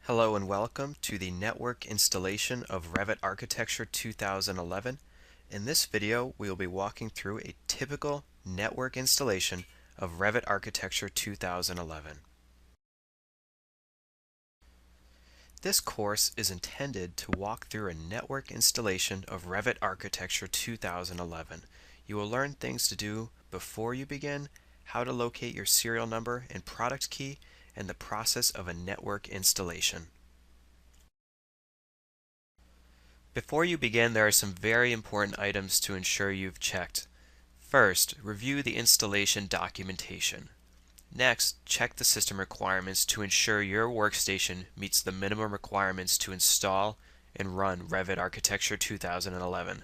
Hello and welcome to the network installation of Revit Architecture 2011. In this video, we will be walking through a typical network installation of Revit Architecture 2011. This course is intended to walk through a network installation of Revit Architecture 2011. You will learn things to do before you begin, how to locate your serial number and product key, and the process of a network installation. Before you begin, there are some very important items to ensure you've checked. First, review the installation documentation. Next, check the system requirements to ensure your workstation meets the minimum requirements to install and run Revit Architecture 2011.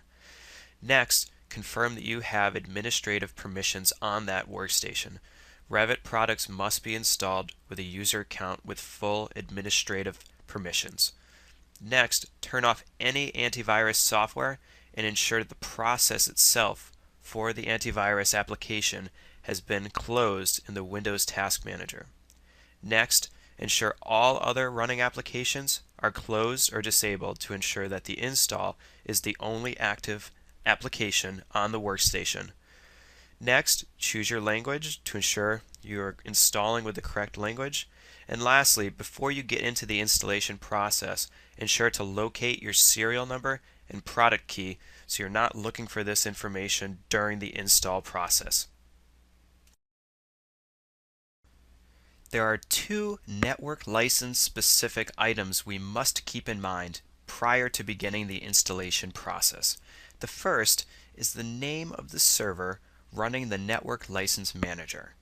Next, confirm that you have administrative permissions on that workstation. Revit products must be installed with a user account with full administrative permissions. Next, turn off any antivirus software and ensure that the process itself for the antivirus application has been closed in the Windows Task Manager. Next, ensure all other running applications are closed or disabled to ensure that the install is the only active application on the workstation. Next, choose your language to ensure you are installing with the correct language. And lastly, before you get into the installation process, ensure to locate your serial number and product key so you're not looking for this information during the install process. There are two network license specific items we must keep in mind prior to beginning the installation process. The first is the name of the server running the Network License Manager.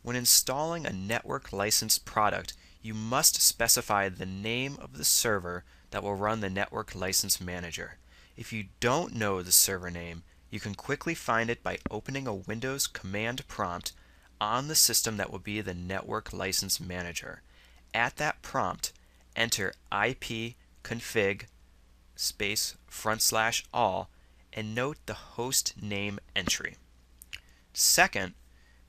When installing a network licensed product, you must specify the name of the server that will run the Network License Manager. If you don't know the server name, you can quickly find it by opening a Windows command prompt on the system that will be the Network License Manager. At that prompt, enter ipconfig /all and note the host name entry. Second,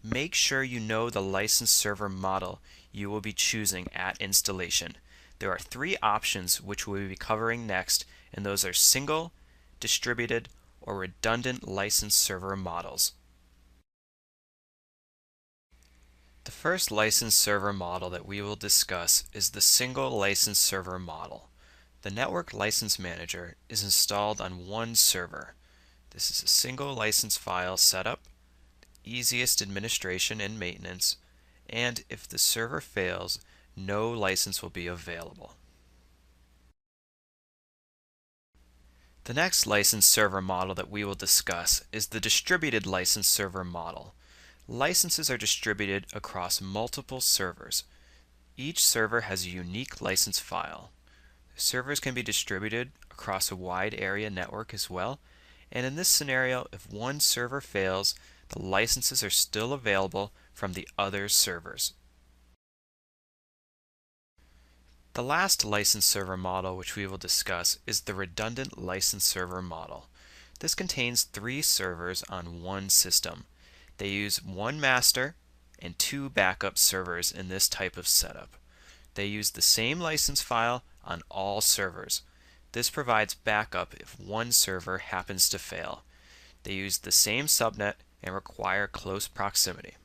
make sure you know the license server model you will be choosing at installation. There are three options which we will be covering next, and those are single, distributed, or redundant license server models. The first license server model that we will discuss is the single license server model. The Network License Manager is installed on one server. This is a single license file setup, easiest administration and maintenance, and if the server fails, no license will be available. The next license server model that we will discuss is the distributed license server model. Licenses are distributed across multiple servers. Each server has a unique license file. Servers can be distributed across a wide area network as well, and in this scenario, if one server fails, the licenses are still available from the other servers. The last license server model which we will discuss is the redundant license server model. This contains three servers on one system. They use one master and two backup servers in this type of setup. They use the same license file on all servers. This provides backup if one server happens to fail. They use the same subnet and require close proximity.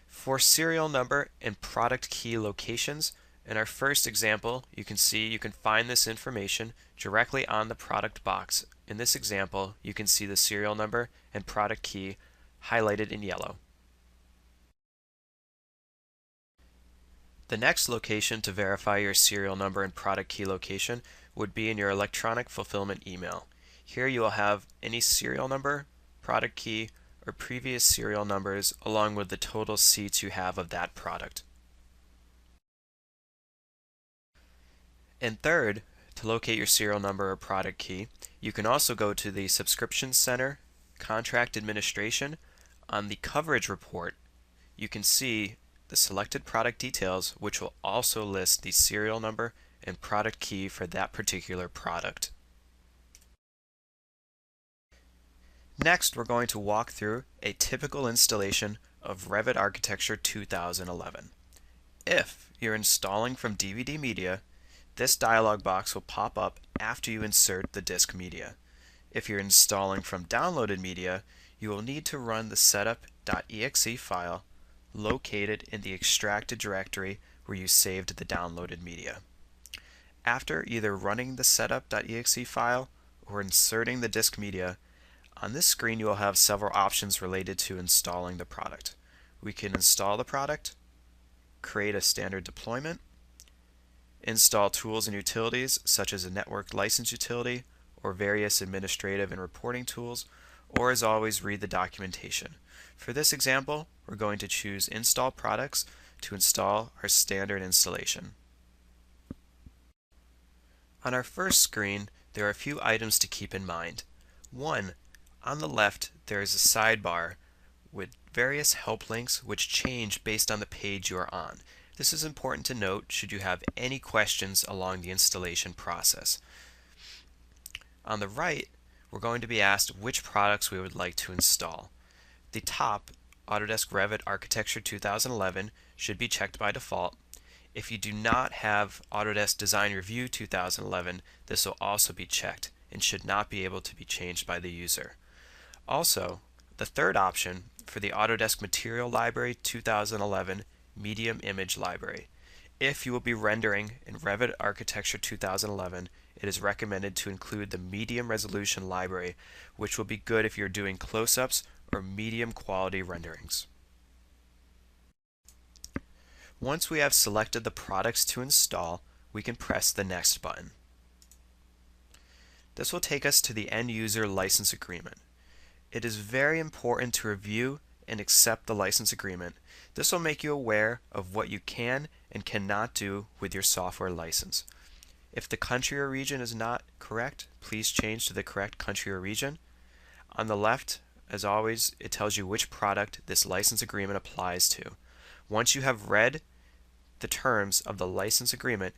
For serial number and product key locations, in our first example, you can find this information directly on the product box. In this example, you can see the serial number and product key highlighted in yellow. The next location to verify your serial number and product key location would be in your electronic fulfillment email. Here you will have any serial number, product key, or previous serial numbers along with the total seats you have of that product. And third, to locate your serial number or product key, you can also go to the Subscription Center, Contract Administration. On the coverage report, you can see the selected product details, which will also list the serial number and product key for that particular product. Next, we're going to walk through a typical installation of Revit Architecture 2011. If you're installing from DVD media, this dialog box will pop up after you insert the disk media. If you're installing from downloaded media, you will need to run the setup.exe file located in the extracted directory where you saved the downloaded media. After either running the setup.exe file or inserting the disk media, on this screen you will have several options related to installing the product. We can install the product, create a standard deployment, install tools and utilities such as a network license utility or various administrative and reporting tools, or as always, read the documentation. For this example, we're going to choose Install Products to install our standard installation. On our first screen, there are a few items to keep in mind. One, on the left, there is a sidebar with various help links which change based on the page you are on. This is important to note should you have any questions along the installation process. On the right, we're going to be asked which products we would like to install. The top, Autodesk Revit Architecture 2011, should be checked by default. If you do not have Autodesk Design Review 2011, this will also be checked and should not be able to be changed by the user. Also, the third option for the Autodesk Material Library 2011 Medium Image Library. If you will be rendering in Revit Architecture 2011, it is recommended to include the medium resolution library, which will be good if you're doing close-ups or medium quality renderings. Once we have selected the products to install, we can press the Next button. This will take us to the End User License Agreement. It is very important to review and accept the license agreement. This will make you aware of what you can and cannot do with your software license. If the country or region is not correct, please change to the correct country or region. On the left, as always, it tells you which product this license agreement applies to. Once you have read the terms of the license agreement,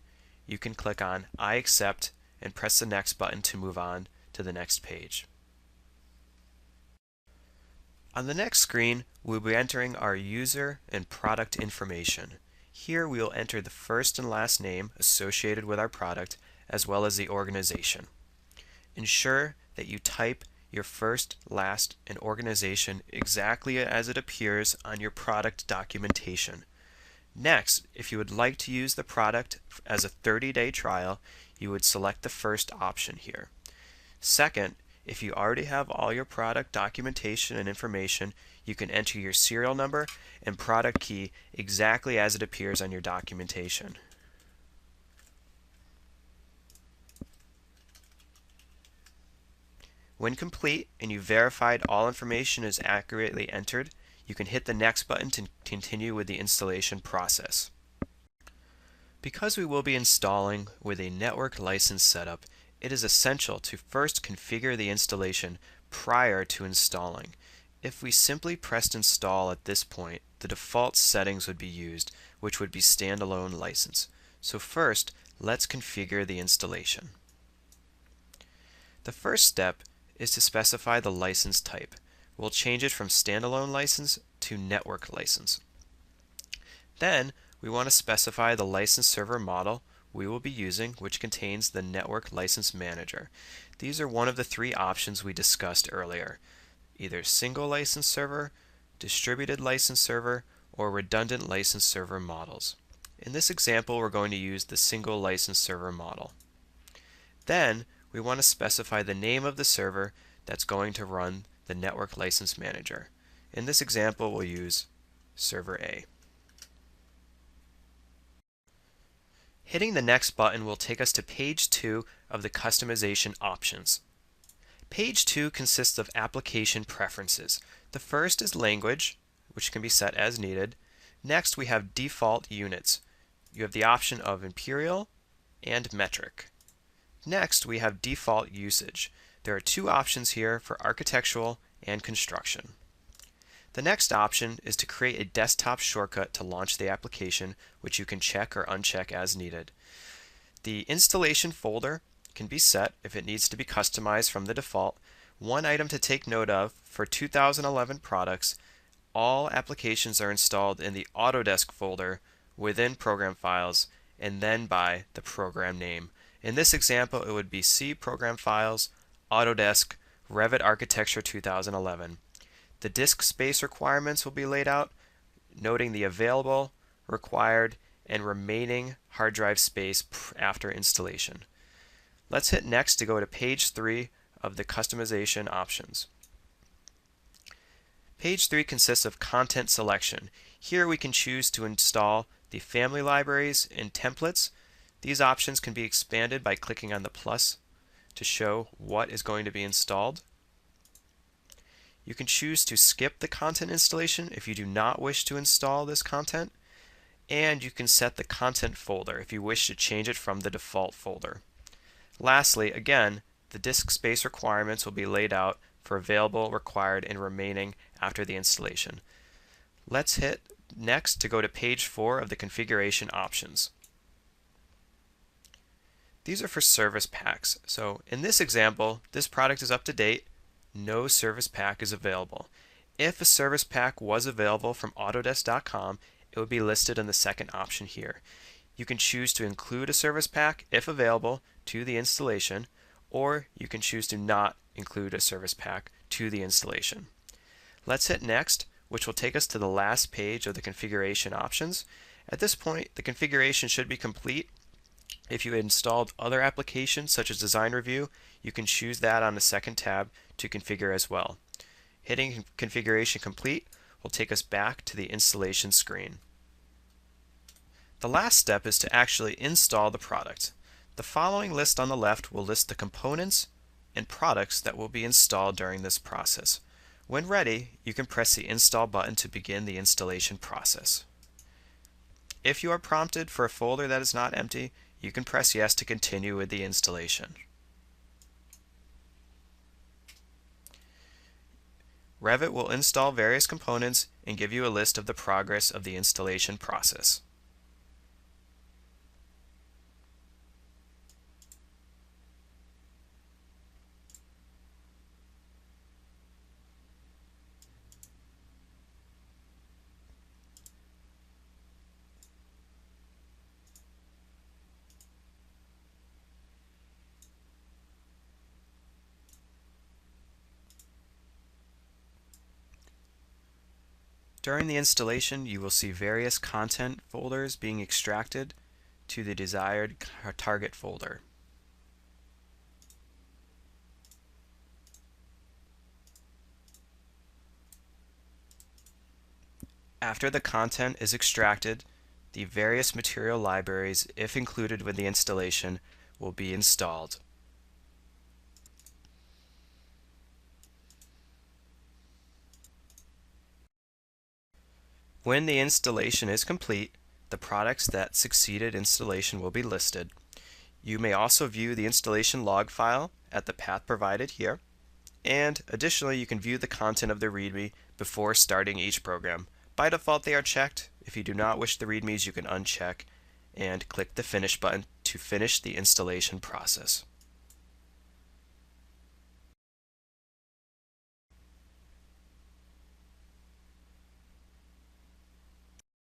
you can click on I accept and press the Next button to move on to the next page. On the next screen, we'll be entering our user and product information. Here we will enter the first and last name associated with our product, as well as the organization. Ensure that you type your first, last, and organization exactly as it appears on your product documentation. Next, if you would like to use the product as a 30-day trial, you would select the first option here. Second, if you already have all your product documentation and information, you can enter your serial number and product key exactly as it appears on your documentation. When complete and you've verified all information is accurately entered, you can hit the Next button to continue with the installation process. Because we will be installing with a network license setup, it is essential to first configure the installation prior to installing. If we simply pressed install at this point, the default settings would be used, which would be standalone license. So first, let's configure the installation. The first step is to specify the license type. We'll change it from standalone license to network license. Then, we want to specify the license server model we will be using, which contains the Network License Manager. These are one of the three options we discussed earlier, either single license server, distributed license server, or redundant license server models. In this example, we're going to use the single license server model. Then, we want to specify the name of the server that's going to run the Network License Manager. In this example, we'll use Server A. Hitting the Next button will take us to page 2 of the customization options. Page 2 consists of application preferences. The first is language, which can be set as needed. Next, we have default units. You have the option of imperial and metric. Next, we have default usage. There are two options here for architectural and construction. The next option is to create a desktop shortcut to launch the application, which you can check or uncheck as needed. The installation folder can be set if it needs to be customized from the default. One item to take note of: for 2011 products, all applications are installed in the Autodesk folder within Program Files, and then by the program name. In this example, it would be C Program Files, Autodesk Revit Architecture 2011. The disk space requirements will be laid out, noting the available, required, and remaining hard drive space after installation. Let's hit Next to go to page 3 of the customization options. Page 3 consists of content selection. Here we can choose to install the family libraries and templates. These options can be expanded by clicking on the plus to show what is going to be installed. You can choose to skip the content installation if you do not wish to install this content, and you can set the content folder if you wish to change it from the default folder. Lastly, again, the disk space requirements will be laid out for available, required, and remaining after the installation. Let's hit Next to go to page 4 of the configuration options. These are for service packs. So in this example, this product is up to date. No service pack is available. If a service pack was available from Autodesk.com, it would be listed in the second option here. You can choose to include a service pack, if available, to the installation, or you can choose to not include a service pack to the installation. Let's hit Next, which will take us to the last page of the configuration options. At this point, the configuration should be complete. If you installed other applications such as Design Review, you can choose that on the second tab to configure as well. Hitting Configuration Complete will take us back to the installation screen. The last step is to actually install the product. The following list on the left will list the components and products that will be installed during this process. When ready, you can press the Install button to begin the installation process. If you are prompted for a folder that is not empty, you can press Yes to continue with the installation. Revit will install various components and give you a list of the progress of the installation process. During the installation, you will see various content folders being extracted to the desired target folder. After the content is extracted, the various material libraries, if included with the installation, will be installed. When the installation is complete, the products that succeeded installation will be listed. You may also view the installation log file at the path provided here, and additionally you can view the content of the README before starting each program. By default they are checked. If you do not wish the READMEs, you can uncheck and click the Finish button to finish the installation process.